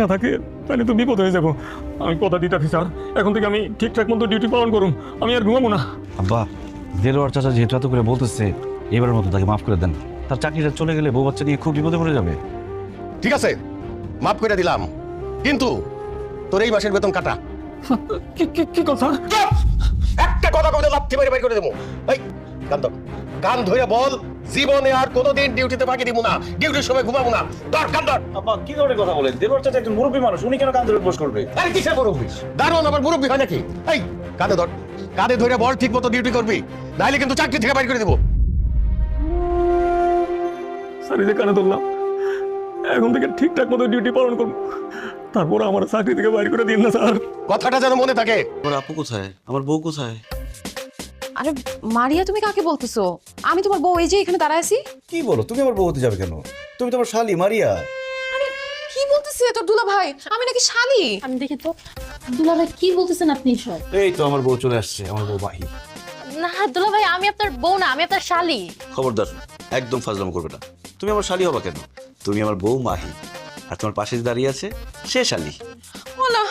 না থাকে তাহলে তো বিপদ হয়ে যাবো। আমি কথা দিতেছি স্যার, এখন থেকে আমি ঠিকঠাক মতো ডিউটি পালন করুন, আমি আর ঘুমাবো না। আব্বা, দেলোয়ার চাচা যেহেতু এত করে বলতেছে, এবারের মতো তাকে মাফ করে দেন। তার চাকরিটা চলে গেলে বউ বাচ্চা নিয়ে খুব বিপদে পড়ে যাবে। ঠিক আছে, মাফ করে দিলাম, কিন্তু তোর এই মাসের বেতন কাটা। কি কথা? চুপ! একটা কথা কইলে লাথি মেরে বাইর করে দেবো। এই কান ধর, কান ধরে বল, জীবনে আর কোনোদিন ডিউটিতে বাকি দিব না, ডিউটির সময় ঘুমাবো না। ধর কান ধর। আব্বা কি ধরনের কথা বলেন? দেলোয়ার চাচা একজন মুরব্বী মানুষ, উনি কেন কান ধরে বস করবে? আরে কিসের মুরব্বী? দারোয়ান আবার মুরব্বী হয় নাকি? এই কাঁধে ধর, কাঁধে ধরে বল, ঠিক মতো ডিউটি করবি, নাইলে কিন্তু চাকরি থেকে বাইর করে দেবো। স্যার এই যে কানে ধরলাম, এখন থেকে ঠিকঠাক মতো ডিউটি পালন করবো, তারপর আমার চাকরি থেকে বাইর করে দিন না স্যার। কথাটা যেন মনে থাকে। আমার আপু কোথায়? আমার বউ কোথায়? আরে মারিয়া, তুমি কাকে বলতেছো? আমি তোমার বউ, এই যে এখানে দাঁড়ায় আছি। কি বলো, তুমি আমার বউ হতে যাবে কেন? তুমি তো আমার শালি মারিয়া। আরে কি বলতেছে তোর দুলা ভাই? আমি নাকি শালি? আমি দেখি তো দুলাভাই কি বলতেছেন আপনি সব? এই তো আমার বউ চলে আসছে, আমার বউ মাহি। না দুলাভাই, আমি আপনার বউ না, আমি আপনার শালি। খবরদার, একদম ফাজলাম করবে না। তুমি আমার শালি হবা কেন? তুমি আমার বউ মাহি, আর তোমার পাশে যে দাঁড়িয়ে আছে সে শালি। ওলা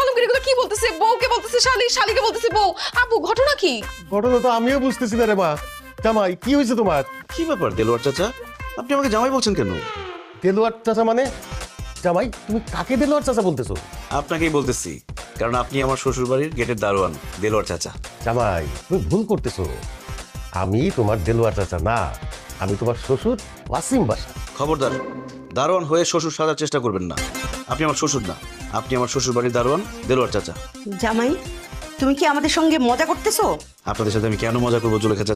আলমগীর, এগুলো কি বলতেছে? বউকে বলতেছে শালি, শালিকে বলতেছে বউ। আবু, ঘটনা কি? ঘটনা তো আমিও বুঝতেছি না রে মা। জামাই, কি হয়েছে তোমার? কি ব্যাপার দেলোয়ার চাচা, আপনি আমাকে জামাই বলছেন কেন? দেলোয়ার চাচা মানে? জামাই, তুমি কাকে দেলোয়ার চাচা বলতেছো? আপনাকেই বলতেছি, কারণ আপনি আমার শ্বশুর বাড়ির গেটের দারোয়ান, দেলোয়ার চাচা। জামাই, তুমি ভুল করতেছো। আমি তোমার দেলোয়ার চাচা না, আমি তোমার শ্বশুর ওয়াসিম বাসা। খবরদার, দারোয়ান হয়ে শ্বশুর সাজার চেষ্টা করবেন না। আপনি আমার শ্বশুর না, আপনি আমার শ্বশুর বাড়ির দারোয়ান, দেলোয়ার চাচা। জামাই, তুমি কি আমাদের সঙ্গে মজা করতেছো? আপনাদের সাথে আমি কেন মজা করবো জুলেখা চাচা?